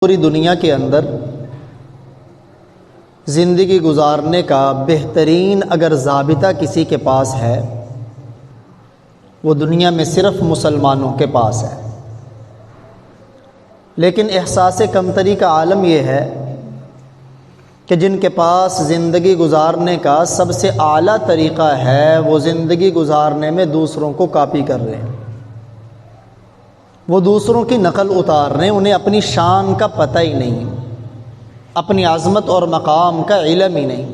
پوری دنیا کے اندر زندگی گزارنے کا بہترین اگر ضابطہ کسی کے پاس ہے وہ دنیا میں صرف مسلمانوں کے پاس ہے۔ لیکن احساس کمتری کا عالم یہ ہے کہ جن کے پاس زندگی گزارنے کا سب سے اعلیٰ طریقہ ہے وہ زندگی گزارنے میں دوسروں کو کاپی کر رہے ہیں، وہ دوسروں کی نقل اتار رہے ہیں، انہیں اپنی شان کا پتہ ہی نہیں، اپنی عظمت اور مقام کا علم ہی نہیں۔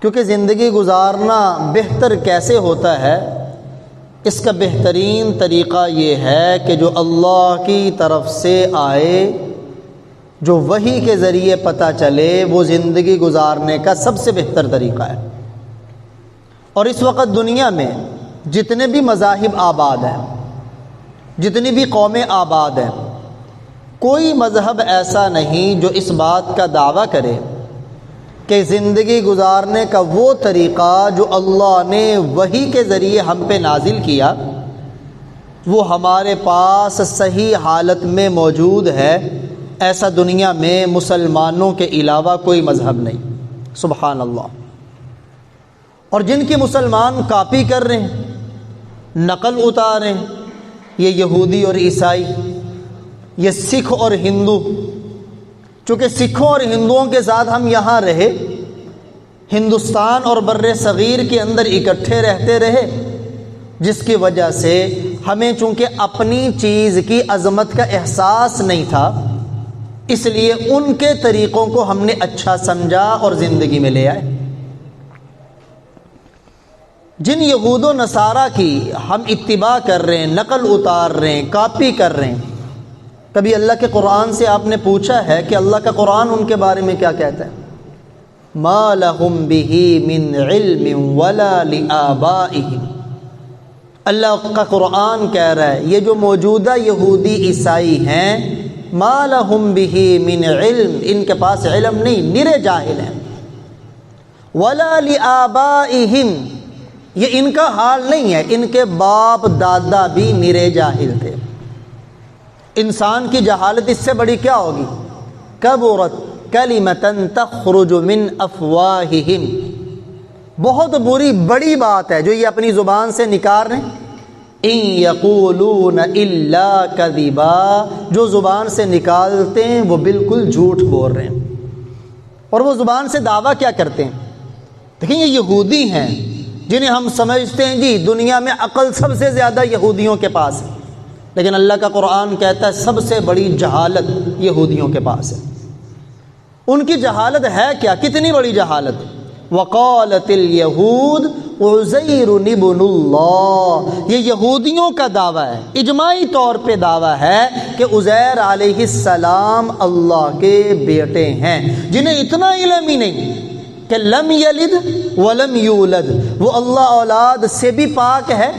کیونکہ زندگی گزارنا بہتر کیسے ہوتا ہے، اس کا بہترین طریقہ یہ ہے کہ جو اللہ کی طرف سے آئے، جو وحی کے ذریعے پتہ چلے، وہ زندگی گزارنے کا سب سے بہتر طریقہ ہے۔ اور اس وقت دنیا میں جتنے بھی مذاہب آباد ہیں، جتنی بھی قومیں آباد ہیں، کوئی مذہب ایسا نہیں جو اس بات کا دعویٰ کرے کہ زندگی گزارنے کا وہ طریقہ جو اللہ نے وحی کے ذریعے ہم پہ نازل کیا وہ ہمارے پاس صحیح حالت میں موجود ہے۔ ایسا دنیا میں مسلمانوں کے علاوہ کوئی مذہب نہیں، سبحان اللہ۔ اور جن کی مسلمان کاپی کر رہے ہیں، نقل اتار رہے ہیں، یہ یہودی اور عیسائی، یہ سکھ اور ہندو۔ چونکہ سکھوں اور ہندوؤں کے ساتھ ہم یہاں رہے، ہندوستان اور بر صغیر کے اندر اکٹھے رہتے رہے، جس کی وجہ سے ہمیں چونکہ اپنی چیز کی عظمت کا احساس نہیں تھا، اس لیے ان کے طریقوں کو ہم نے اچھا سمجھا اور زندگی میں لے آئے۔ جن یہود و نصارہ کی ہم اتباع کر رہے ہیں، نقل اتار رہے ہیں، کاپی کر رہے ہیں، کبھی اللہ کے قرآن سے آپ نے پوچھا ہے کہ اللہ کا قرآن ان کے بارے میں کیا کہتا ہے؟ ما لهم به من علم ولا لآبائهم۔ اللہ کا قرآن کہہ رہا ہے یہ جو موجودہ یہودی عیسائی ہیں، ما لهم به من علم، ان کے پاس علم نہیں، نرے جاہل ہیں۔ ولا لآبائهم، یہ ان کا حال نہیں ہے، ان کے باپ دادا بھی نرے جاہل تھے۔ انسان کی جہالت اس سے بڑی کیا ہوگی؟ کبرت کلمۃ تخرج من افواہہم، بہت بڑی بات ہے جو یہ اپنی زبان سے نکال رہے ہیں۔ ان یقولون الا کذبا، جو زبان سے نکالتے ہیں وہ بالکل جھوٹ بول رہے ہیں۔ اور وہ زبان سے دعویٰ کیا کرتے ہیں؟ دیکھیں یہ یہودی ہیں جنہیں ہم سمجھتے ہیں جی دنیا میں عقل سب سے زیادہ یہودیوں کے پاس ہے، لیکن اللہ کا قرآن کہتا ہے سب سے بڑی جہالت یہودیوں کے پاس ہے۔ ان کی جہالت ہے کیا؟ کتنی بڑی جہالت! وقالت الیہود عزیر ابن اللہ، یہ یہودیوں کا دعویٰ ہے، اجماعی طور پہ دعویٰ ہے کہ عزیر علیہ السلام اللہ کے بیٹے ہیں، جنہیں اتنا علم ہی نہیں کہ لم یلد ولم یولد، وہ اللہ اولاد سے بھی پاک ہے،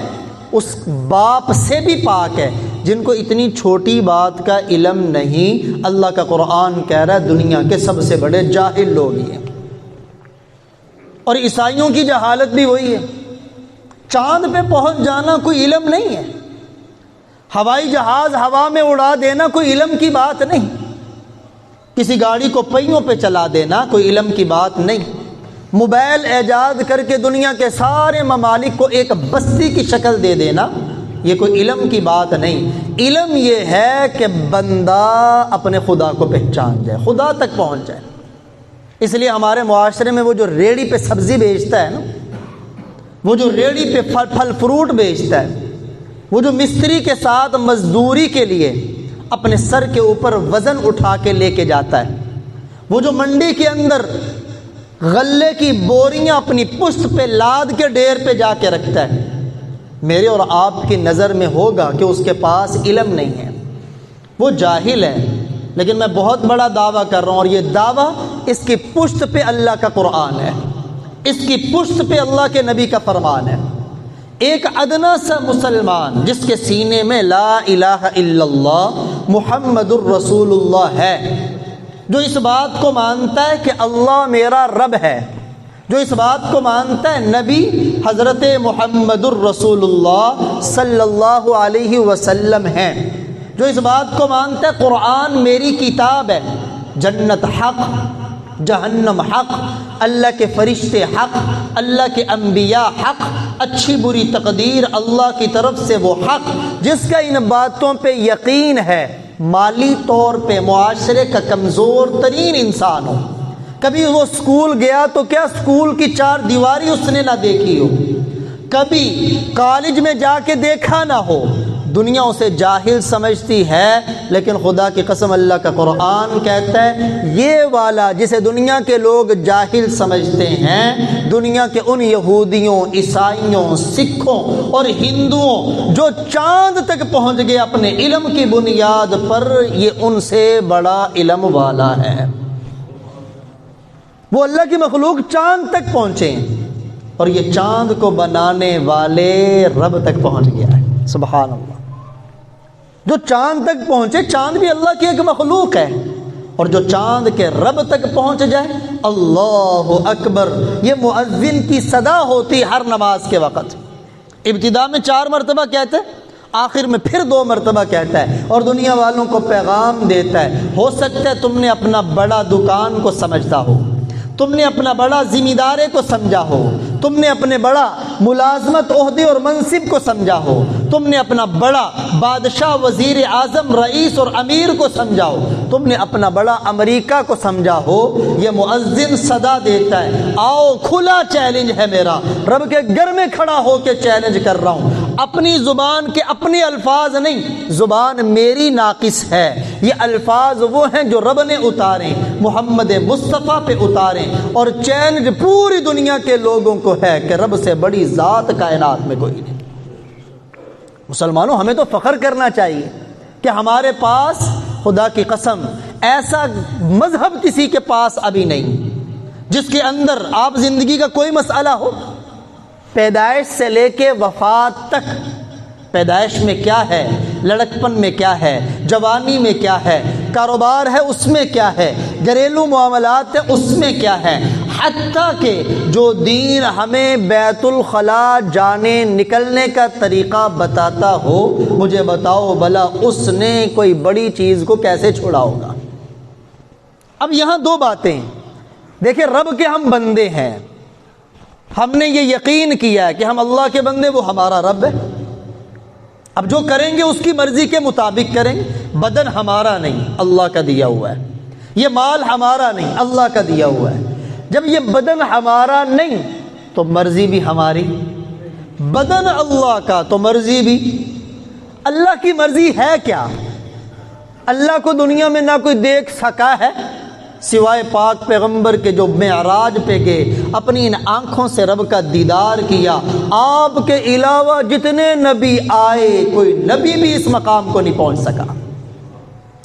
اس باپ سے بھی پاک ہے، جن کو اتنی چھوٹی بات کا علم نہیں۔ اللہ کا قرآن کہہ رہا ہے دنیا کے سب سے بڑے جاہل لوگ ہی ہیں۔ اور عیسائیوں کی جہالت بھی وہی ہے، چاند پہ پہنچ جانا کوئی علم نہیں ہے، ہوائی جہاز ہوا میں اڑا دینا کوئی علم کی بات نہیں، کسی گاڑی کو پہیوں پہ چلا دینا کوئی علم کی بات نہیں، موبائل ایجاد کر کے دنیا کے سارے ممالک کو ایک بستی کی شکل دے دینا یہ کوئی علم کی بات نہیں۔ علم یہ ہے کہ بندہ اپنے خدا کو پہچان جائے، خدا تک پہنچ جائے۔ اس لیے ہمارے معاشرے میں وہ جو ریڑھی پہ سبزی بیچتا ہے نا، وہ جو ریڑھی پہ پھل فروٹ بیچتا ہے، وہ جو مستری کے ساتھ مزدوری کے لیے اپنے سر کے اوپر وزن اٹھا کے لے کے جاتا ہے، وہ جو منڈی کے اندر غلے کی بوریاں اپنی پشت پہ لاد کے ڈیر پہ جا کے رکھتا ہے، میرے اور آپ کی نظر میں ہوگا کہ اس کے پاس علم نہیں ہے، وہ جاہل ہے۔ لیکن میں بہت بڑا دعویٰ کر رہا ہوں، اور یہ دعویٰ اس کی پشت پہ اللہ کا قرآن ہے، اس کی پشت پہ اللہ کے نبی کا فرمان ہے۔ ایک ادنا سا مسلمان جس کے سینے میں لا الہ الا اللہ محمد الرسول اللہ ہے، جو اس بات کو مانتا ہے کہ اللہ میرا رب ہے، جو اس بات کو مانتا ہے نبی حضرت محمد الرسول اللہ صلی اللہ علیہ وسلم ہیں، جو اس بات کو مانتا ہے قرآن میری کتاب ہے، جنت حق، جہنم حق، اللہ کے فرشتے حق، اللہ کے انبیاء حق، اچھی بری تقدیر اللہ کی طرف سے وہ حق، جس کا ان باتوں پہ یقین ہے، مالی طور پہ معاشرے کا کمزور ترین انسان ہو، کبھی وہ اسکول گیا تو کیا اسکول کی 4 دیواری اس نے نہ دیکھی ہو، کبھی کالج میں جا کے دیکھا نہ ہو، دنیا اسے جاہل سمجھتی ہے، لیکن خدا کی قسم اللہ کا قرآن کہتا ہے یہ والا جسے دنیا کے لوگ جاہل سمجھتے ہیں، دنیا کے ان یہودیوں، عیسائیوں، سکھوں اور ہندوؤں جو چاند تک پہنچ گئے اپنے علم کی بنیاد پر، یہ ان سے بڑا علم والا ہے۔ وہ اللہ کی مخلوق چاند تک پہنچے اور یہ چاند کو بنانے والے رب تک پہنچ گیا ہے، سبحان اللہ۔ جو چاند تک پہنچے، چاند بھی اللہ کی ایک مخلوق ہے، اور جو چاند کے رب تک پہنچ جائے، اللہ اکبر، یہ مؤذن کی صدا ہوتی ہر نماز کے وقت۔ ابتدا میں 4 مرتبہ کہتا ہے، آخر میں پھر 2 مرتبہ کہتا ہے، اور دنیا والوں کو پیغام دیتا ہے۔ ہو سکتا ہے تم نے اپنا بڑا دکان کو سمجھتا ہو، تم نے اپنا بڑا ذمہ دارے کو سمجھا ہو، تم نے اپنے بڑا ملازمت، عہدے اور منصب کو سمجھا ہو، تم نے اپنا بڑا بادشاہ، وزیر اعظم، رئیس اور امیر کو سمجھا ہو، تم نے اپنا بڑا امریکہ کو سمجھا ہو، یہ مؤذن صدا دیتا ہے، آؤ کھلا چیلنج ہے میرا، رب کے گھر میں کھڑا ہو کے چیلنج کر رہا ہوں، اپنی زبان کے اپنے الفاظ نہیں، زبان میری ناقص ہے، یہ الفاظ وہ ہیں جو رب نے اتارے، محمد مصطفیٰ پہ اتارے، اور چیلنج پوری دنیا کے لوگوں کو ہے کہ رب سے بڑی ذات کائنات میں کوئی نہیں۔ مسلمانوں، ہمیں تو فخر کرنا چاہیے کہ ہمارے پاس خدا کی قسم ایسا مذہب کسی کے پاس ابھی نہیں جس کے اندر آپ زندگی کا کوئی مسئلہ ہو، پیدائش سے لے کے وفات تک، پیدائش میں کیا ہے، لڑکپن میں کیا ہے، جوانی میں کیا ہے، کاروبار ہے اس میں کیا ہے، گھریلو معاملات ہے اس میں کیا ہے، حتیٰ کہ جو دین ہمیں بیت الخلاء جانے نکلنے کا طریقہ بتاتا ہو، مجھے بتاؤ بھلا اس نے کوئی بڑی چیز کو کیسے چھوڑا ہوگا۔ اب یہاں 2 باتیں دیکھیں، رب کے ہم بندے ہیں، ہم نے یہ یقین کیا ہے کہ ہم اللہ کے بندے، وہ ہمارا رب ہے، اب جو کریں گے اس کی مرضی کے مطابق کریں گے، بدن ہمارا نہیں، اللہ کا دیا ہوا ہے، یہ مال ہمارا نہیں، اللہ کا دیا ہوا ہے، جب یہ بدن ہمارا نہیں تو مرضی بھی ہماری، بدن اللہ کا تو مرضی بھی اللہ کی۔ مرضی ہے کیا؟ اللہ کو دنیا میں نہ کوئی دیکھ سکا ہے سوائے پاک پیغمبر کے جو معراج پہ گئے، اپنی ان آنکھوں سے رب کا دیدار کیا، آپ کے علاوہ جتنے نبی آئے کوئی نبی بھی اس مقام کو نہیں پہنچ سکا،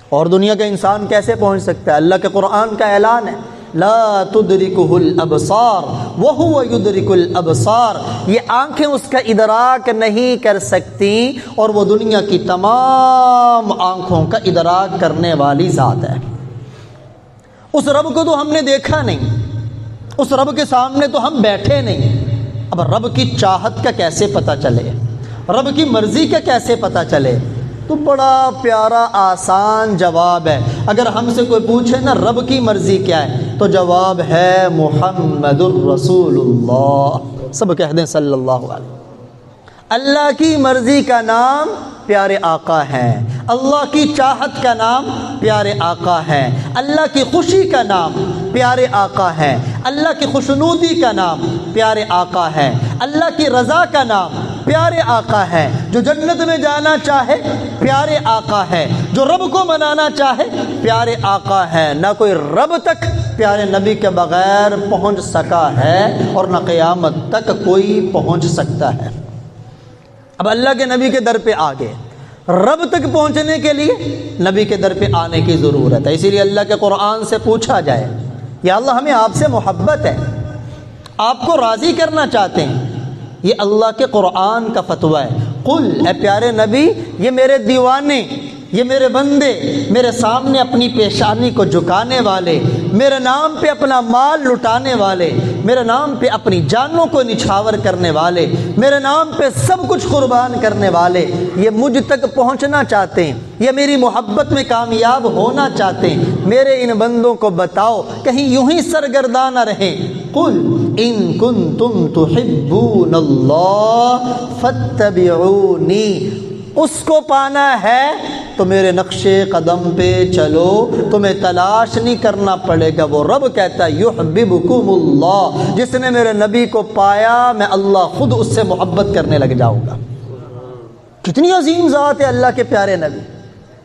اور دنیا کا انسان کیسے پہنچ سکتا ہے؟ اللہ کے قرآن کا اعلان ہے، لا تدرکہ الابصار وہو یدرک الابصار، یہ آنکھیں اس کا ادراک نہیں کر سکتی اور وہ دنیا کی تمام آنکھوں کا ادراک کرنے والی ذات ہے۔ اس رب کو تو ہم نے دیکھا نہیں، اس رب کے سامنے تو ہم بیٹھے نہیں، اب رب کی چاہت کا کیسے پتہ چلے، رب کی مرضی کا کیسے پتہ چلے؟ تو بڑا پیارا آسان جواب ہے۔ اگر ہم سے کوئی پوچھے نا رب کی مرضی کیا ہے، تو جواب ہے محمد الرسول اللہ، سب کہہ دیں صلی اللہ علیہ وسلم۔ اللہ کی مرضی کا نام پیارے آقا ہے، اللہ کی چاہت کا نام پیارے آقا ہے، اللہ کی خوشی کا نام پیارے آقا ہے، اللہ کی خوشنودی کا نام پیارے آقا ہے، اللہ کی رضا کا نام پیارے آقا ہے، جو جنت میں جانا چاہے پیارے آقا ہے، جو رب کو منانا چاہے پیارے آقا ہے۔ نہ کوئی رب تک پیارے نبی کے بغیر پہنچ سکا ہے اور نہ قیامت تک کوئی پہنچ سکتا ہے۔ اب اللہ کے نبی کے در پہ آگے رب تک پہنچنے کے لیے نبی کے در پہ آنے کی ضرورت ہے، اسی لیے اللہ کے قرآن سے پوچھا جائے، یا اللہ ہمیں آپ سے محبت ہے، آپ کو راضی کرنا چاہتے ہیں، یہ اللہ کے قرآن کا فتویٰ ہے، قل، اے پیارے نبی، یہ میرے دیوانے یہ میرے بندے میرے سامنے اپنی پیشانی کو جھکانے والے، میرے نام پہ اپنا مال لٹانے والے، میرے نام پہ اپنی جانوں کو نچھاور کرنے والے، میرے نام پہ سب کچھ قربان کرنے والے، یہ مجھ تک پہنچنا چاہتے ہیں، یہ میری محبت میں کامیاب ہونا چاہتے ہیں۔ میرے ان بندوں کو بتاؤ کہیں یوں ہی سرگرداں نہ رہیں۔ قل ان کنتم تحبون اللہ فاتبعونی، اس کو پانا ہے تو میرے نقش قدم پہ چلو، تمہیں تلاش نہیں کرنا پڑے گا۔ وہ رب کہتا ہے یحببکم اللہ، جس نے میرے نبی کو پایا میں اللہ خود اس سے محبت کرنے لگ جاؤں گا۔ کتنی عظیم ذات ہے اللہ کے پیارے نبی،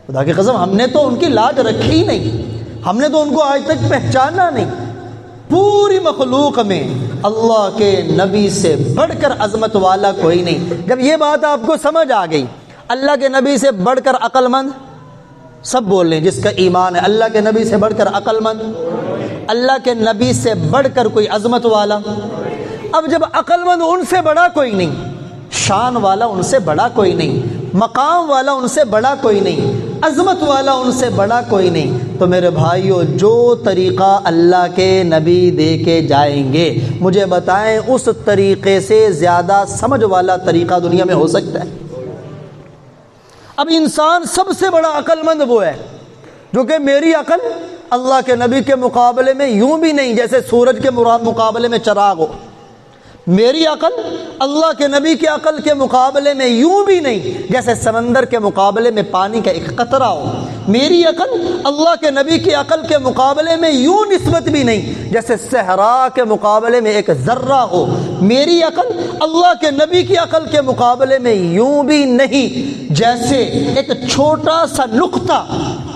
خدا کی قسم ہم نے تو ان کی لاج رکھی ہی نہیں، ہم نے تو ان کو آج تک پہچانا نہیں۔ پوری مخلوق میں اللہ کے نبی سے بڑھ کر عظمت والا کوئی نہیں۔ جب یہ بات آپ کو سمجھ آ گئی، اللہ کے نبی سے بڑھ کر عقل مند، سب بول رہے ہیں جس کا ایمان ہے، اللہ کے نبی سے بڑھ کر عقل مند، اللہ کے نبی سے بڑھ کر کوئی عظمت والا۔ اب جب عقل مند ان سے بڑا کوئی نہیں، شان والا ان سے بڑا کوئی نہیں، مقام والا ان سے بڑا کوئی نہیں، عظمت والا ان سے بڑا کوئی نہیں، تو میرے بھائیو جو طریقہ اللہ کے نبی دے کے جائیں گے، مجھے بتائیں اس طریقے سے زیادہ سمجھ والا طریقہ دنیا میں ہو سکتا ہے؟ اب انسان سب سے بڑا عقل مند وہ ہے جو کہ میری عقل اللہ کے نبی کے مقابلے میں یوں بھی نہیں جیسے سورج کے مقابلے میں چراغ ہو، میری عقل اللہ کے نبی کے عقل کے مقابلے میں یوں بھی نہیں جیسے سمندر کے مقابلے میں پانی کا ایک قطرہ ہو، میری عقل اللہ کے نبی کی عقل کے مقابلے میں یوں نسبت بھی نہیں جیسے صحرا کے مقابلے میں ایک ذرہ ہو، میری عقل اللہ کے نبی کی عقل کے مقابلے میں یوں بھی نہیں جیسے ایک چھوٹا سا نقطہ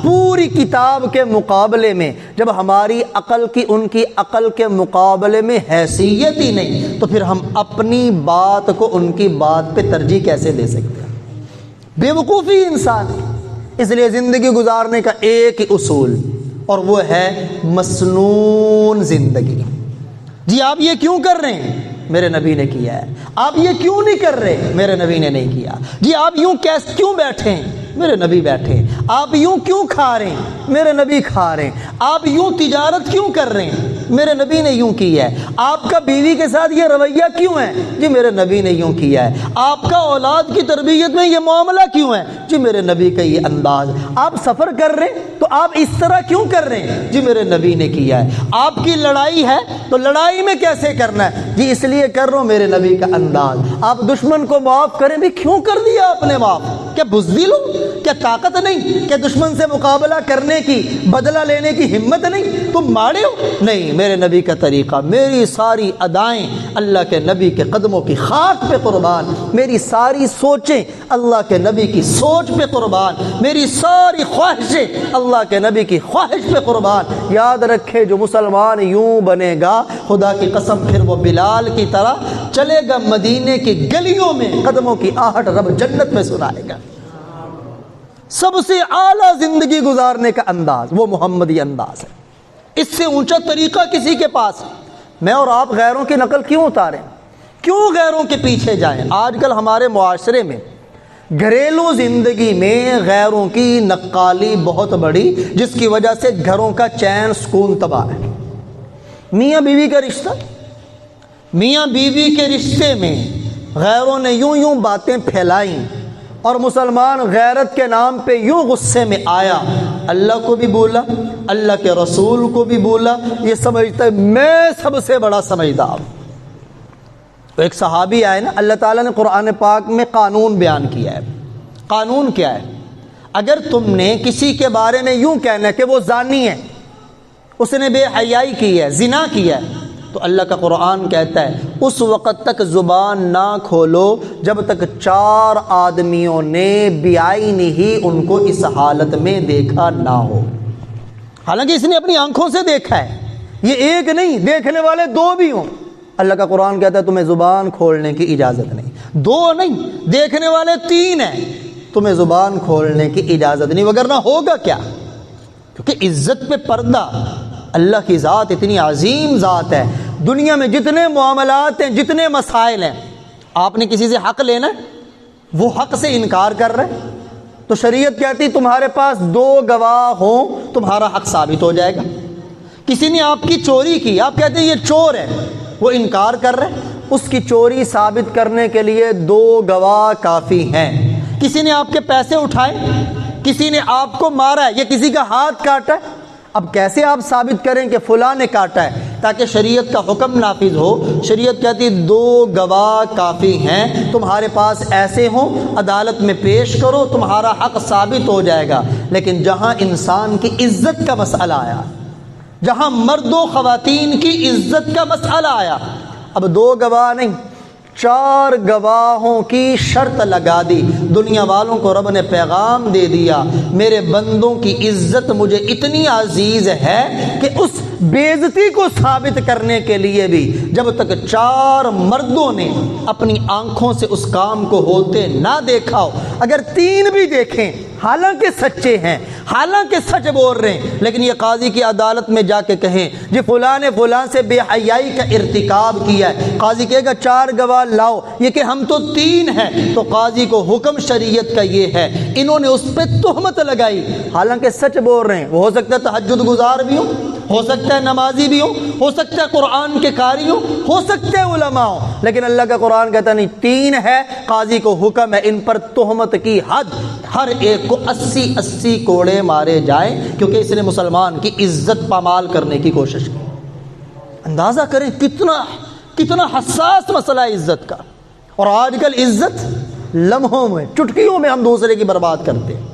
پوری کتاب کے مقابلے میں۔ جب ہماری عقل کی ان کی عقل کے مقابلے میں حیثیت ہی نہیں تو پھر ہم اپنی بات کو ان کی بات پہ ترجیح کیسے دے سکتے ہیں؟ بے وقوفی انسان ہے۔ اس لیے زندگی گزارنے کا ایک ہی اصول، اور وہ ہے مسنون زندگی۔ جی آپ یہ کیوں کر رہے ہیں؟ میرے نبی نے کیا ہے۔ آپ یہ کیوں نہیں کر رہے؟ میرے نبی نے نہیں کیا۔ جی آپ یوں کیوں بیٹھے ہیں؟ میرے نبی بیٹھے ہیں۔ آپ یوں کیوں کھا رہے ہیں؟ میرے نبی کھا رہے ہیں۔ آپ یوں تجارت کیوں کر رہے ہیں؟ میرے نبی نے یوں کی ہے۔ آپ کا بیوی کے ساتھ یہ رویہ کیوں ہے؟ جی میرے نبی نے یوں کیا ہے۔ آپ کا اولاد کی تربیت میں یہ معاملہ کیوں ہے؟ جی میرے نبی کا یہ انداز۔ آپ سفر کر رہے ہیں تو آپ اس طرح کیوں کر رہے ہیں؟ جی میرے نبی نے کیا ہے۔ آپ کی لڑائی ہے تو لڑائی میں کیسے کرنا ہے؟ جی اس لیے کر رہا ہوں، میرے نبی کا انداز۔ آپ دشمن کو معاف کریں بھی، کیوں کر دیا آپ نے معاف؟ کیا بزدل ہو؟ کیا طاقت نہیں؟ کیا دشمن سے مقابلہ کرنے کی، بدلہ لینے کی ہمت نہیں؟ تم ماڑے ہو؟ نہیں، میرے نبی کا طریقہ، میری ساری ادائیں اللہ کے نبی کے قدموں کی خاک پہ قربان، میری ساری سوچیں اللہ کے نبی کی سوچ پہ قربان، میری ساری خواہشیں اللہ کے نبی کی خواہش پہ قربان۔ یاد رکھے جو مسلمان یوں بنے گا، خدا کی قسم پھر وہ بلال کی طرح چلے گا مدینے کی گلیوں میں، قدموں کی آہٹ رب جنت میں سنائے گا۔ سب سے اعلیٰ زندگی گزارنے کا انداز وہ محمدی انداز ہے۔ اس سے اونچا طریقہ کسی کے پاس؟ میں اور آپ غیروں کی نقل کیوں اتاریں؟ کیوں غیروں کے پیچھے جائیں؟ آج کل ہمارے معاشرے میں گھریلو زندگی میں غیروں کی نقالی بہت بڑی، جس کی وجہ سے گھروں کا چین سکون تباہ ہے۔ میاں بیوی کا رشتہ، میاں بیوی کے رشتے میں غیروں نے یوں باتیں پھیلائیں اور مسلمان غیرت کے نام پہ یوں غصے میں آیا، اللہ کو بھی بولا، اللہ کے رسول کو بھی بولا، یہ سمجھتا ہے میں سب سے بڑا سمجھدار۔ تو ایک صحابی آئے نا، اللہ تعالیٰ نے قرآن پاک میں قانون بیان کیا ہے۔ قانون کیا ہے؟ اگر تم نے کسی کے بارے میں یوں کہنا ہے کہ وہ زانی ہے، اس نے بے حیائی کی ہے، زنا کیا ہے، تو اللہ کا قرآن کہتا ہے اس وقت تک زبان نہ کھولو جب تک 4 آدمیوں نے بعین ہی ان کو اس حالت میں دیکھا نہ ہو۔ حالانکہ اس نے اپنی آنکھوں سے دیکھا ہے، یہ ایک نہیں، دیکھنے والے 2 بھی ہوں۔ اللہ کا قرآن کہتا ہے تمہیں زبان کھولنے کی اجازت نہیں، 2 نہیں، دیکھنے والے 3 ہیں، تمہیں زبان کھولنے کی اجازت نہیں، وگرنہ ہوگا کیا؟ کیونکہ عزت پہ پردہ، اللہ کی ذات اتنی عظیم ذات ہے، دنیا میں جتنے معاملات ہیں، جتنے مسائل ہیں، آپ نے کسی سے حق لینا ہے، وہ حق سے انکار کر رہے ہیں، تو شریعت کہتی تمہارے پاس 2 گواہ ہوں تمہارا حق ثابت ہو جائے گا۔ کسی نے آپ کی چوری کی، آپ کہتے ہیں یہ چور ہے، وہ انکار کر رہے، اس کی چوری ثابت کرنے کے لیے 2 گواہ کافی ہیں۔ کسی نے آپ کے پیسے اٹھائے، کسی نے آپ کو مارا ہے یا کسی کا ہاتھ کاٹا ہے، اب کیسے آپ ثابت کریں کہ فلاں نے کاٹا ہے تاکہ شریعت کا حکم نافذ ہو؟ شریعت کہتی 2 گواہ کافی ہیں، تمہارے پاس ایسے ہوں عدالت میں پیش کرو، تمہارا حق ثابت ہو جائے گا۔ لیکن جہاں انسان کی عزت کا مسئلہ آیا، جہاں مرد و خواتین کی عزت کا مسئلہ آیا، اب 2 گواہ نہیں 4 گواہوں کی شرط لگا دی۔ دنیا والوں کو رب نے پیغام دے دیا، میرے بندوں کی عزت مجھے اتنی عزیز ہے کہ اس بے عزتی کو ثابت کرنے کے لیے بھی جب تک 4 مردوں نے اپنی آنکھوں سے اس کام کو ہوتے نہ دیکھا ہو، اگر 3 بھی دیکھیں حالانکہ سچے ہیں، حالانکہ سچ بول رہے ہیں، لیکن یہ قاضی کی عدالت میں جا کے کہیں جی فلاں نے فلاں سے بے حیائی کا ارتکاب کیا ہے، قاضی کہے گا 4 گواہ لاؤ، یہ کہ ہم تو 3 ہیں، تو قاضی کو حکم شریعت کا یہ ہے انہوں نے اس پہ تہمت لگائی، حالانکہ سچ بول رہے ہیں، وہ ہو سکتا ہے تہجد گزار بھی ہو سکتا ہے نمازی بھی ہو سکتا ہے قرآن کے قاری ہو سکتا ہے علماء ہو، لیکن اللہ کا قرآن کہتا نہیں 3 ہے، قاضی کو حکم ہے ان پر تہمت کی حد، ہر ایک کو 80 کوڑے مارے جائیں، کیونکہ اس نے مسلمان کی عزت پامال کرنے کی کوشش کی۔ اندازہ کریں کتنا حساس مسئلہ ہے عزت کا، اور آج کل عزت لمحوں میں چٹکیوں میں ہم دوسرے کی برباد کرتے ہیں۔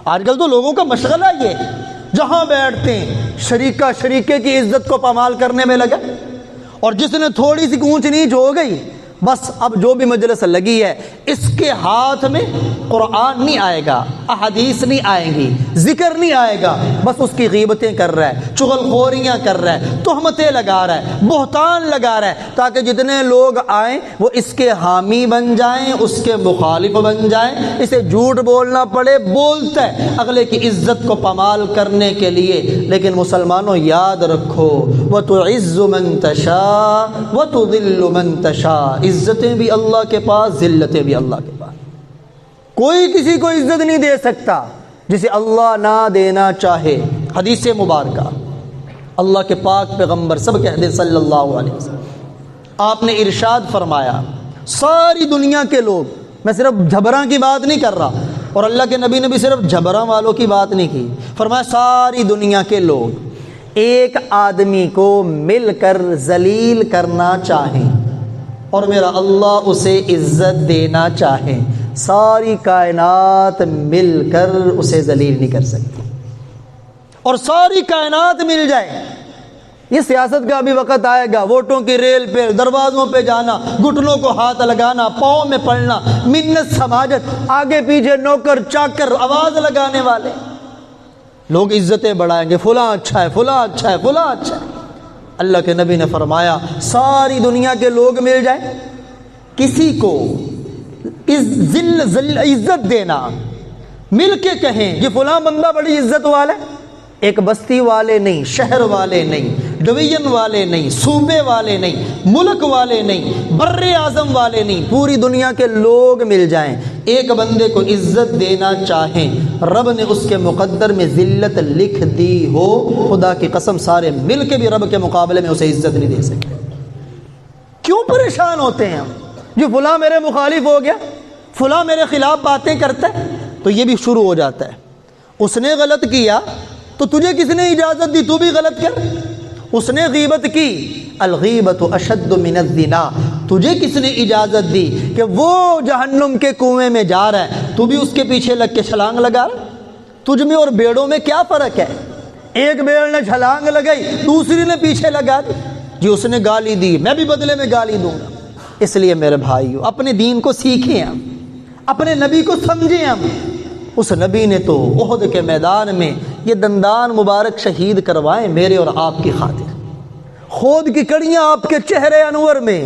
آج کل تو لوگوں کا مشغلہ یہ ہے، جہاں بیٹھتے ہیں شریکہ شریکے کی عزت کو پامال کرنے میں لگا، اور جس نے تھوڑی سی اونچ نیچ ہو گئی بس اب جو بھی مجلس لگی ہے اس کے ہاتھ میں قرآن نہیں آئے گا، احادیث نہیں آئیں گی، ذکر نہیں آئے گا، بس اس کی غیبتیں کر رہا ہے، چغل خوریاں کر رہا ہے، تہمتیں لگا رہا ہے، بہتان لگا رہا ہے، تاکہ جتنے لوگ آئیں وہ اس کے حامی بن جائیں، اس کے مخالف بن جائیں، اسے جھوٹ بولنا پڑے، بولتا ہے اگلے کی عزت کو پامال کرنے کے لیے۔ لیکن مسلمانوں یاد رکھو وَتُعِزُّ مَن تَشَاءُ وَتُذِلُّ مَن تَشَاءُ، عزتیں بھی اللہ کے پاس، ذلتیں بھی اللہ کے پاس، کوئی کسی کو عزت نہیں دے سکتا جسے اللہ نہ دینا چاہے۔ حدیث مبارکہ اللہ کے پاک پیغمبر سب کہہ دیں صلی اللہ علیہ وسلم، آپ نے ارشاد فرمایا ساری دنیا کے لوگ، میں صرف جھبراں کی بات نہیں کر رہا، اور اللہ کے نبی نے بھی صرف جھبراں والوں کی بات نہیں کی، فرمایا ساری دنیا کے لوگ ایک آدمی کو مل کر ذلیل کرنا چاہیں اور میرا اللہ اسے عزت دینا چاہے، ساری کائنات مل کر اسے ذلیل نہیں کر سکتی، اور ساری کائنات مل جائے۔ یہ سیاست کا بھی وقت آئے گا، ووٹوں کی ریل پہ دروازوں پہ جانا، گھٹنوں کو ہاتھ لگانا، پاؤں میں پڑنا، منت سماجت، آگے پیچھے نوکر چاکر آواز لگانے والے، لوگ عزتیں بڑھائیں گے، فلاں اچھا ہے، فلاں اچھا ہے، فلاں اچھا ہے۔ اللہ کے نبی نے فرمایا ساری دنیا کے لوگ مل جائیں، کسی کو عزت دینا، مل کے کہیں یہ فلاں بندہ بڑی عزت والا ہے، ایک بستی والے نہیں، شہر والے نہیں، ڈویژن والے نہیں، صوبے والے نہیں، ملک والے نہیں، بر اعظم والے نہیں، پوری دنیا کے لوگ مل جائیں، ایک بندے کو عزت دینا چاہیں، رب نے اس کے مقدر میں ذلت لکھ دی ہو، خدا کی قسم سارے مل کے بھی رب کے مقابلے میں اسے عزت نہیں دے سکتے۔ کیوں پریشان ہوتے ہیں ہم؟ جو فلاں میرے مخالف ہو گیا، فلاں میرے خلاف باتیں کرتا ہے، تو یہ بھی شروع ہو جاتا ہے، اس نے غلط کیا تو تجھے کس نے اجازت دی تو بھی غلط کر، اس نے غیبت کی، الغیبت اشد من الزنا، تجھے کس نے اجازت دی کہ وہ جہنم کے کنویں میں جا رہا ہے تو بھی اس کے پیچھے لگ کے چھلانگ لگا رہا؟ تجھ میں اور بیڑوں میں کیا فرق ہے؟ ایک بیڑ نے چھلانگ لگائی، دوسری نے پیچھے لگا دی، جی اس نے گالی دی میں بھی بدلے میں گالی دوں گا۔ اس لیے میرے بھائیو اپنے دین کو سیکھیں، ہم اپنے نبی کو سمجھیں، ہم اس نبی نے تو احد کے میدان میں یہ دندان مبارک شہید کروائے میرے اور آپ کی خاطر، خود کی کڑیاں آپ کے چہرے انور میں،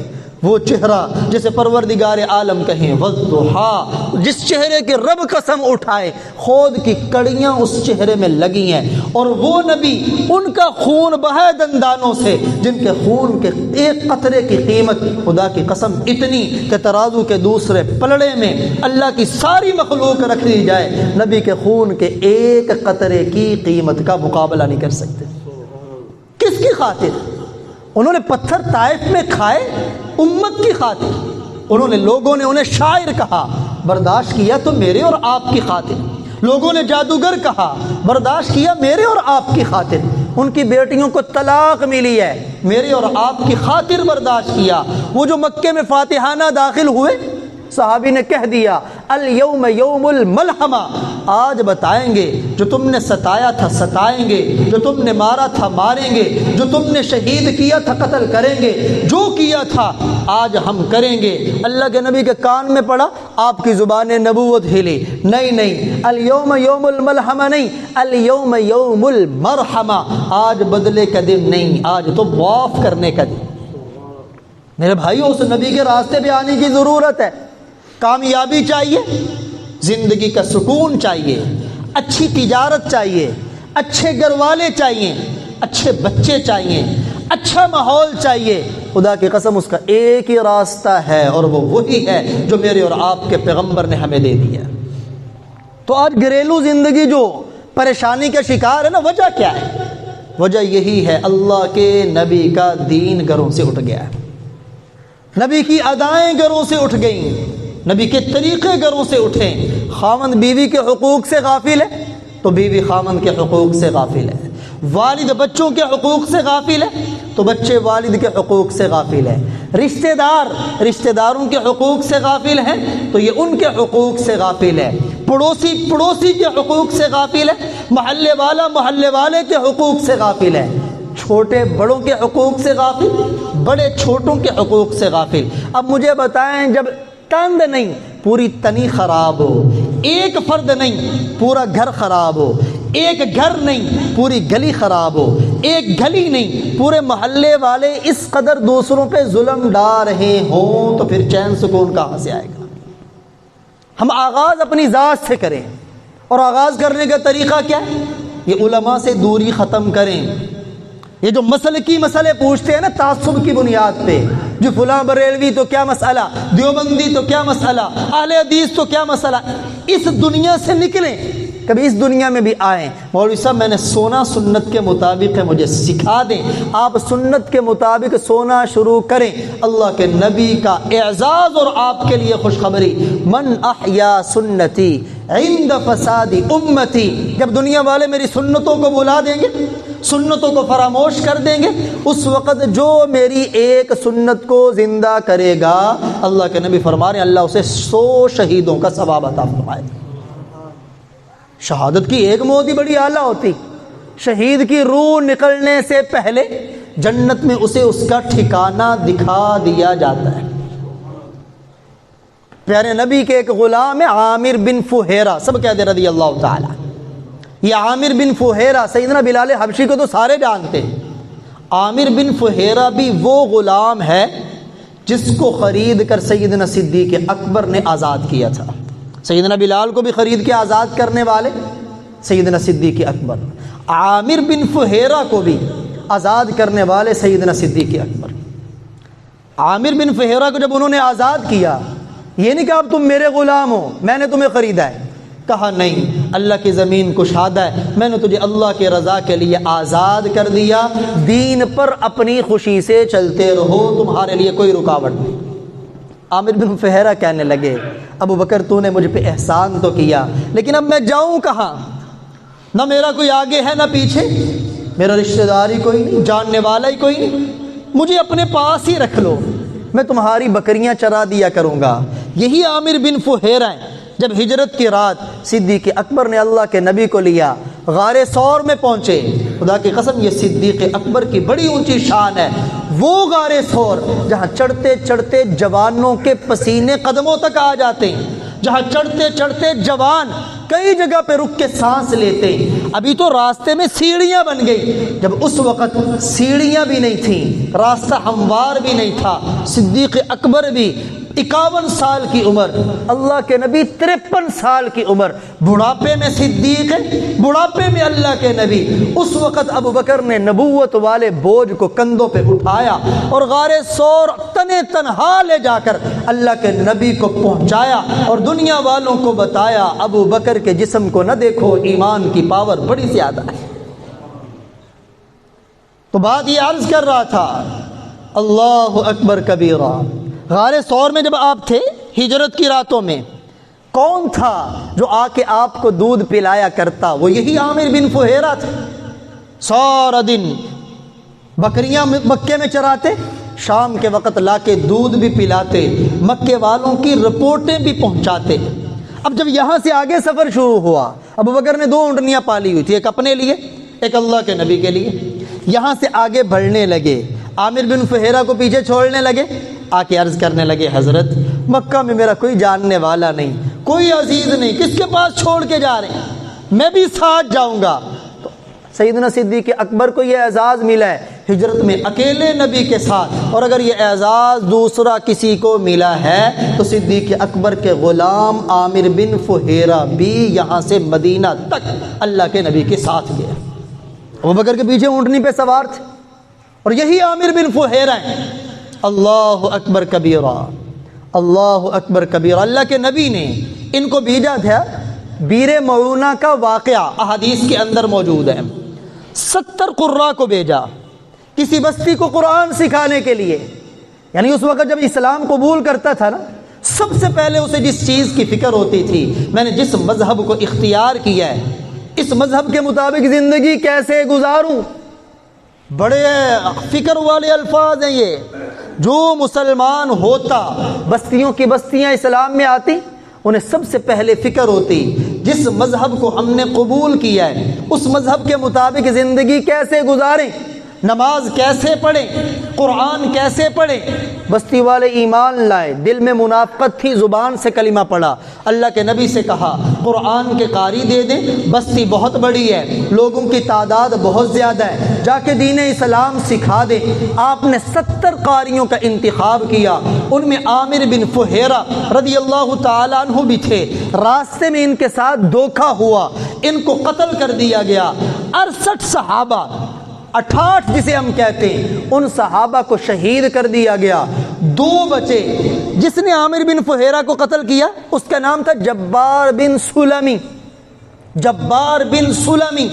وہ چہرہ جسے پروردگار عالم کہیں والضحیٰ، جس چہرے کے رب قسم اٹھائے خود کی کڑیاں اس چہرے میں لگی ہیں، اور وہ نبی ان کا خون بہے دندانوں سے جن کے خون کے ایک قطرے کی قیمت خدا کی قسم اتنی کہ ترازو کے دوسرے پلڑے میں اللہ کی ساری مخلوق رکھ دی جائے، نبی کے خون کے ایک قطرے کی قیمت کا مقابلہ نہیں کر سکتے۔ کس کی خاطر؟ انہوں نے پتھر طائف میں کھائے امت کی خاطر، انہوں نے لوگوں نے انہیں شاعر کہا، برداشت کیا تو میرے اور آپ کی خاطر، لوگوں نے جادوگر کہا، برداشت کیا میرے اور آپ کی خاطر، ان کی بیٹیوں کو طلاق ملی ہے، میرے اور آپ کی خاطر برداشت کیا۔ وہ جو مکے میں فاتحانہ داخل ہوئے، صحابی نے کہہ دیا الیوم یوم الملحمہ، آج بتائیں گے جو تم نے ستایا تھا ستائیں گے، جو تم نے مارا تھا ماریں گے، جو تم نے شہید کیا تھا قتل کریں گے، جو کیا تھا آج ہم کریں گے۔ اللہ کے نبی کے کان میں پڑا، آپ کی زبان نبوت ہلی، نہیں الیوم یوم الملحمہ نہیں، الیوم یوم المرحمہ، آج بدلے کا دن نہیں، آج تو معاف کرنے کا دن۔ میرے بھائیو، اس نبی کے راستے پہ آنے کی ضرورت ہے۔ کامیابی چاہیے، زندگی کا سکون چاہیے، اچھی تجارت چاہیے، اچھے گھر والے چاہیے، اچھے بچے چاہیے، اچھا ماحول چاہیے۔ خدا کی قسم اس کا ایک ہی راستہ ہے، اور وہ وہی ہے جو میرے اور آپ کے پیغمبر نے ہمیں دے دیا۔ تو آج گھریلو زندگی جو پریشانی کا شکار ہے نا، وجہ کیا ہے؟ وجہ یہی ہے اللہ کے نبی کا دین گھروں سے اٹھ گیا ہے، نبی کی ادائیں گھروں سے اٹھ گئیں، نبی کے طریقے گھروں سے اٹھے۔ خاوند بیوی کے حقوق سے غافل ہے تو بیوی خاوند کے حقوق سے غافل ہے، والد بچوں کے حقوق سے غافل ہے تو بچے والد کے حقوق سے غافل ہے، رشتہ دار رشتہ داروں کے حقوق سے غافل ہیں تو یہ ان کے حقوق سے غافل ہے، پڑوسی کے حقوق سے غافل ہے، محلے والا محلے والے کے حقوق سے غافل ہے، چھوٹے بڑوں کے حقوق سے غافل، بڑے چھوٹوں کے حقوق سے غافل۔ اب مجھے بتائیں، جب تند نہیں پوری تنی خراب ہو، ایک فرد نہیں پورا گھر خراب ہو، ایک گھر نہیں پوری گلی خراب ہو، ایک گلی نہیں پورے محلے والے اس قدر دوسروں پہ ظلم ڈال رہے ہوں تو پھر چین سکون کہاں سے آئے گا؟ ہم آغاز اپنی ذات سے کریں، اور آغاز کرنے کا طریقہ کیا ہے؟ یہ علماء سے دوری ختم کریں۔ یہ جو مسلکی مسئلے پوچھتے ہیں نا تعصب کی بنیاد پہ، جو فلاں بریلوی تو کیا مسئلہ، دیوبندی تو کیا مسئلہ، اہل حدیث تو کیا مسئلہ، اس دنیا سے نکلیں، کبھی اس دنیا میں بھی آئیں۔ مولوی صاحب میں نے سونا سنت کے مطابق ہے، مجھے سکھا دیں۔ آپ سنت کے مطابق سونا شروع کریں۔ اللہ کے نبی کا اعزاز اور آپ کے لیے خوشخبری، من احیا سنتی عند فساد امتی، جب دنیا والے میری سنتوں کو بلا دیں گے، سنتوں کو فراموش کر دیں گے، اس وقت جو میری ایک سنت کو زندہ کرے گا، اللہ کے نبی فرما رہے ہیں اللہ اسے 100 شہیدوں کا ثواب عطا فرمائے گا۔ شہادت کی ایک موت ہی بڑی اعلیٰ ہوتی، شہید کی روح نکلنے سے پہلے جنت میں اسے اس کا ٹھکانہ دکھا دیا جاتا ہے۔ پیارے نبی کے ایک غلام ہے عامر بن فہیرہ، سب کہتے ہیں رضی اللہ تعالی۔ یہ عامر بن فہیرہ سیدنا بلال حبشی کو تو سارے جانتے ہیں۔ عامر بن فہیرہ بھی وہ غلام ہے جس کو خرید کر سیدنا صدیق اکبر نے آزاد کیا تھا۔ سیدنا بلال کو بھی خرید کے آزاد کرنے والے سیدنا صدیق اکبر، عامر بن فہیرہ کو بھی آزاد کرنے والے سیدنا صدیق اکبر۔ عامر بن فہیرہ کو جب انہوں نے آزاد کیا، یہ نہیں کہ اب تم میرے غلام ہو، میں نے تمہیں خریدا ہے، کہا نہیں، اللہ کی زمین کشادہ ہے، میں نے تجھے اللہ کے رضا کے لیے آزاد کر دیا، دین پر اپنی خوشی سے چلتے رہو، تمہارے لیے کوئی رکاوٹ نہیں۔ عامر بن فہیرہ کہنے لگے ابو بکر تو نے مجھ پہ احسان تو کیا، لیکن اب میں جاؤں کہاں؟ نہ میرا کوئی آگے ہے نہ پیچھے، میرا رشتہ دار ہی کوئی نہیں، جاننے والا ہی کوئی نہیں، مجھے اپنے پاس ہی رکھ لو، میں تمہاری بکریاں چرا دیا کروں گا۔ یہی عامر بن فہیرہ ہیں۔ جب ہجرت کی رات صدیق اکبر نے اللہ کے نبی کو لیا، غار ثور میں پہنچے، خدا کی قسم یہ صدیق اکبر کی بڑی اونچی شان ہے، وہ غار ثور جہاں چڑھتے چڑھتے جوانوں کے پسینے قدموں تک آ جاتے ہیں، جہاں چڑھتے چڑھتے جوان کئی جگہ پہ رک کے سانس لیتے ہیں۔ ابھی تو راستے میں سیڑھیاں بن گئی، جب اس وقت سیڑھیاں بھی نہیں تھیں، راستہ ہموار بھی نہیں تھا، صدیق اکبر بھی 51 سال کی عمر، اللہ کے نبی 53 سال کی عمر، بڑھاپے میں صدیق ہے، بڑھاپے میں اللہ کے نبی۔ اس وقت ابو بکر نے نبوت والے بوجھ کو کندھوں پہ اٹھایا اور غار ثور تنے تنہا لے جا کر اللہ کے نبی کو پہنچایا اور دنیا والوں کو بتایا ابو بکر کے جسم کو نہ دیکھو، ایمان کی پاور بڑی زیادہ ہے۔ تو بات یہ عرض کر رہا تھا، اللہ اکبر کبیرہ، غار ثور میں جب آپ تھے ہجرت کی راتوں میں، کون تھا جو آ کے آپ کو دودھ پلایا کرتا؟ وہ یہی عامر بن فہیرہ تھے۔ سارا دن بکریاں مکے میں چراتے، شام کے وقت لا کے دودھ بھی پلاتے، مکے والوں کی رپورٹیں بھی پہنچاتے۔ اب جب یہاں سے آگے سفر شروع ہوا، ابو بکر نے 2 اونٹنیاں پالی ہوئی تھی، ایک اپنے لیے ایک اللہ کے نبی کے لیے۔ یہاں سے آگے بڑھنے لگے، عامر بن فہیرہ کو پیچھے چھوڑنے لگے، آ کے عرض کرنے لگے، حضرت مکہ میں میرا کوئی جاننے والا نہیں، کوئی عزیز نہیں، کس کے پاس چھوڑ کے جا رہے ہیں؟ میں بھی ساتھ جاؤں گا۔ تو سیدنا صدیق اکبر کو یہ اعزاز ملا ہے ہجرت میں اکیلے نبی کے ساتھ، اور اگر یہ اعزاز دوسرا کسی کو ملا ہے تو صدیق اکبر کے غلام عامر بن فہیرہ بھی یہاں سے مدینہ تک اللہ کے نبی کے ساتھ گئے۔ ابو بکر کے پیچھے اونٹنی پہ سوار تھے، اور یہی عامر بن فہیرہ ہیں۔ اللہ اکبر کبیرہ، اللہ اکبر کبیرہ۔ اللہ کے نبی نے ان کو بھیجا تھا، بیر معونہ کا واقعہ احادیث کے اندر موجود ہے۔ 70 قراء کو بھیجا کسی بستی کو قرآن سکھانے کے لیے۔ یعنی اس وقت جب اسلام قبول کرتا تھا نا، سب سے پہلے اسے جس چیز کی فکر ہوتی تھی، میں نے جس مذہب کو اختیار کیا ہے، اس مذہب کے مطابق زندگی کیسے گزاروں۔ بڑے فکر والے الفاظ ہیں یہ۔ جو مسلمان ہوتا، بستیوں کی بستیاں اسلام میں آتی، انہیں سب سے پہلے فکر ہوتی جس مذہب کو ہم نے قبول کیا ہے اس مذہب کے مطابق زندگی کیسے گزاریں، نماز کیسے پڑھیں، قرآن کیسے پڑھیں۔ بستی والے ایمان لائے، دل میں منافقت تھی، زبان سے کلمہ پڑھا، اللہ کے نبی سے کہا قرآن کے قاری دے دیں، بستی بہت بڑی ہے، لوگوں کی تعداد بہت زیادہ ہے، جا کے دین اسلام سکھا دیں۔ آپ نے 70 قاریوں کا انتخاب کیا، ان میں عامر بن فہیرہ رضی اللہ تعالیٰ عنہ بھی تھے۔ راستے میں ان کے ساتھ دھوکہ ہوا، ان کو قتل کر دیا گیا۔ 68 صحابہ، 68 جسے ہم کہتے ہیں، ان صحابہ کو شہید کر دیا گیا۔ 2 بچے، جس نے عامر بن فہیرہ کو قتل کیا اس کا نام تھا جبار بن سلمی۔ جبار بن سلمی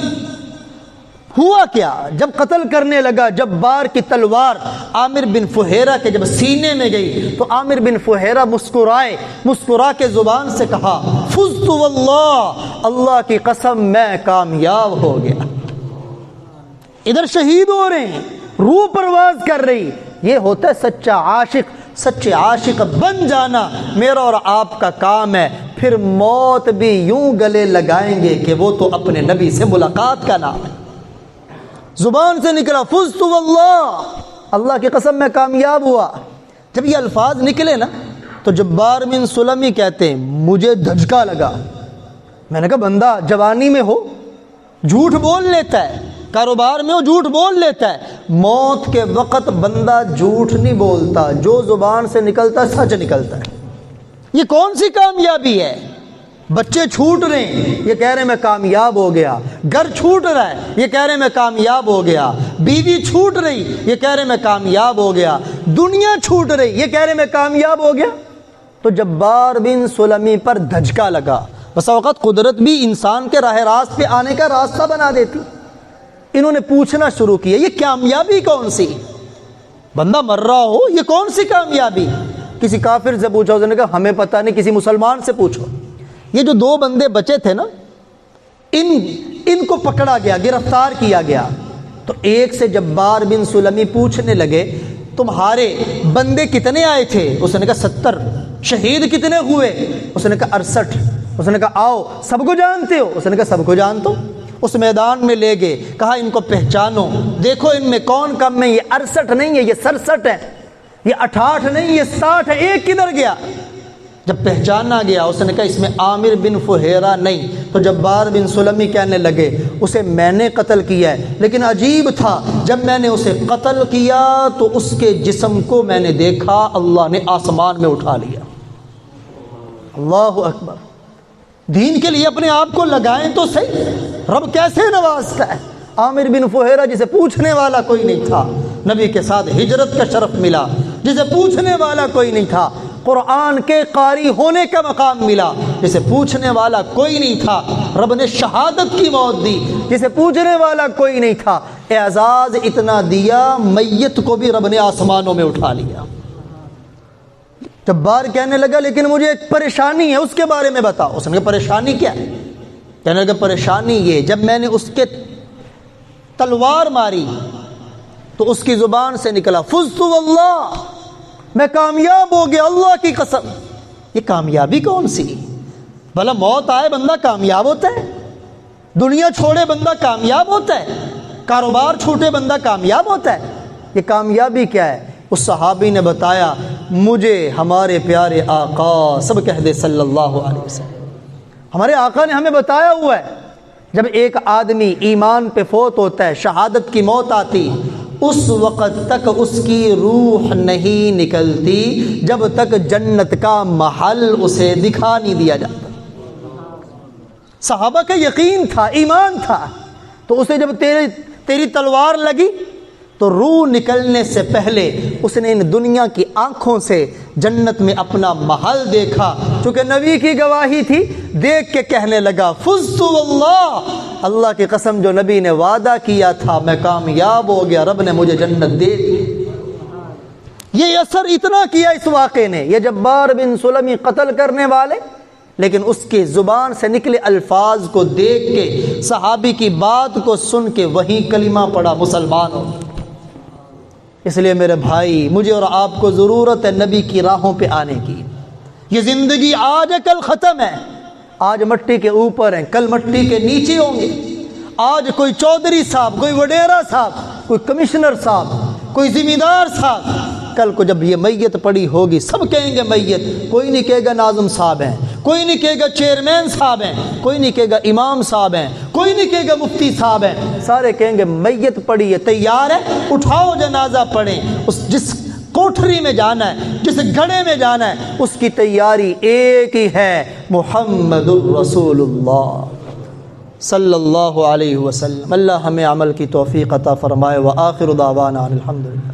ہوا کیا، جب قتل کرنے لگا، جبار کی تلوار عامر بن فہیرہ کے جب سینے میں گئی تو عامر بن فہیرہ مسکرائے، مسکرا کے زبان سے کہا فزت واللہ، اللہ کی قسم میں کامیاب ہو گیا۔ ادھر شہید ہو رہے ہیں، روح پرواز کر رہی۔ یہ ہوتا ہے سچا عاشق۔ سچے عاشق بن جانا میرا اور آپ کا کام ہے، پھر موت بھی یوں گلے لگائیں گے کہ وہ تو اپنے نبی سے ملاقات کا نام ہے۔ زبان سے نکلا فزت واللہ، اللہ کی قسم میں کامیاب ہوا۔ جب یہ الفاظ نکلے نا تو جبار بن سلمی کہتے ہیں مجھے دھچکا لگا۔ میں نے کہا بندہ جوانی میں ہو جھوٹ بول لیتا ہے، کاروبار میں وہ جھوٹ بول لیتا ہے، موت کے وقت بندہ جھوٹ نہیں بولتا، جو زبان سے نکلتا ہے سچ نکلتا ہے۔ یہ کون سی کامیابی ہے؟ بچے چھوٹ رہے ہیں، یہ کہہ رہے ہیں میں کامیاب ہو گیا۔ گھر چھوٹ رہا ہے، یہ کہہ رہے ہیں میں کامیاب ہو گیا۔ بیوی چھوٹ رہی، یہ کہہ رہے ہیں میں کامیاب ہو گیا۔ دنیا چھوٹ رہی، یہ کہہ رہے ہیں میں کامیاب ہو گیا۔ تو جبار بن سلمی پر دھچکا لگا۔ بس اوقات قدرت بھی انسان کے راہ راست پہ آنے کا راستہ بنا دیتی۔ انہوں نے پوچھنا شروع کیا یہ کامیابی کون سی؟ بندہ مر رہا ہو، یہ کون سی کامیابی؟ کسی کافر سے پوچھا، اس نے کہا ہمیں پتہ نہیں، کسی مسلمان سے پوچھو۔ یہ جو 2 بندے بچے تھے نا، ان کو پکڑا گیا، گرفتار کیا گیا۔ تو ایک سے جبار بن سلمی پوچھنے لگے تمہارے بندے کتنے آئے تھے؟ اس نے کہا 70۔ شہید کتنے ہوئے؟ اس نے کہا 68۔ اس نے کہا آؤ سب کو جانتے ہو؟ اس نے کہا سب کو جانتا ہوں۔ اس میدان میں لے گئے، کہا ان کو پہچانو، دیکھو ان میں کون کم ہے، یہ 68 نہیں ہے، یہ 67 ہے، یہ 68 نہیں، یہ 60 ہے، ایک کدھر گیا؟ جب پہچانا گیا اس نے کہا اس میں عامر بن فہیرہ نہیں، تو جبار بن سلمی کہنے لگے اسے میں نے قتل کیا ہے، لیکن عجیب تھا جب میں نے اسے قتل کیا تو اس کے جسم کو میں نے دیکھا اللہ نے آسمان میں اٹھا لیا۔ اللہ اکبر، دین کے لیے اپنے آپ کو لگائیں تو صحیح، رب کیسے نوازتا ہے۔ عامر بن فہیرہ جسے پوچھنے والا کوئی نہیں تھا، نبی کے ساتھ ہجرت کا شرف ملا، جسے پوچھنے والا کوئی نہیں تھا، قرآن کے قاری ہونے کا مقام ملا، جسے پوچھنے والا کوئی نہیں تھا، رب نے شہادت کی موت دی، جسے پوچھنے والا کوئی نہیں تھا، اعزاز اتنا دیا میت کو بھی رب نے آسمانوں میں اٹھا لیا۔ جبار کہنے لگا لیکن مجھے ایک پریشانی ہے، اس کے بارے میں بتاؤ۔ اس نے کہا پریشانی کیا ہے؟ کہنے لگا پریشانی یہ، جب میں نے اس کے تلوار ماری تو اس کی زبان سے نکلا فزت واللہ، میں کامیاب ہو گیا اللہ کی قسم۔ یہ کامیابی کون سی؟ بھلا موت آئے بندہ کامیاب ہوتا ہے؟ دنیا چھوڑے بندہ کامیاب ہوتا ہے؟ کاروبار چھوٹے بندہ کامیاب ہوتا ہے؟ یہ کامیابی کیا ہے؟ اس صحابی نے بتایا مجھے ہمارے پیارے آقا، سب کہہ دے صلی اللہ علیہ وسلم، ہمارے آقا نے ہمیں بتایا ہوا ہے جب ایک آدمی ایمان پہ فوت ہوتا ہے، شہادت کی موت آتی، اس وقت تک اس کی روح نہیں نکلتی جب تک جنت کا محل اسے دکھا نہیں دیا جاتا۔ صحابہ کا یقین تھا، ایمان تھا، تو اسے جب تیری تلوار لگی تو روح نکلنے سے پہلے اس نے ان دنیا کی آنکھوں سے جنت میں اپنا محل دیکھا، چونکہ نبی کی گواہی تھی، دیکھ کے کہنے لگا فزت واللہ، اللہ کی قسم جو نبی نے وعدہ کیا تھا میں کامیاب ہو گیا، رب نے مجھے جنت دے دی۔ یہ اثر اتنا کیا اس واقعے نے، یہ جبار بن سلمی قتل کرنے والے، لیکن اس کی زبان سے نکلے الفاظ کو دیکھ کے، صحابی کی بات کو سن کے وہی کلمہ پڑھا، مسلمان ہو۔ اس لیے میرے بھائی مجھے اور آپ کو ضرورت ہے نبی کی راہوں پہ آنے کی۔ یہ زندگی آج ہے کل ختم ہے، آج مٹی کے اوپر ہیں کل مٹی کے نیچے ہوں گے، آج کوئی چودھری صاحب، کوئی وڈیرا صاحب، کوئی کمشنر صاحب، کوئی ذمہ دار صاحب، کل کو جب یہ میت پڑی ہوگی سب کہیں گے میت، کوئی نہیں کہے گا ناظم صاحب ہیں، کوئی نہیں کہے گا چیئرمین صاحب ہیں، کوئی نہیں کہے گا امام صاحب ہیں، کوئی نہیں کہے گا مفتی صاحب ہیں، سارے کہیں گے میت پڑی ہے، تیار ہے، اٹھاؤ جنازہ پڑھیں۔ جس کوٹھری میں جانا ہے، جس گھڑے میں جانا ہے، اس کی تیاری ایک ہی ہے، محمد الرسول اللہ صلی اللہ علیہ وسلم۔ اللہ ہمیں عمل کی توفیق عطا فرمائے، وآخر دعوانا الحمدللہ۔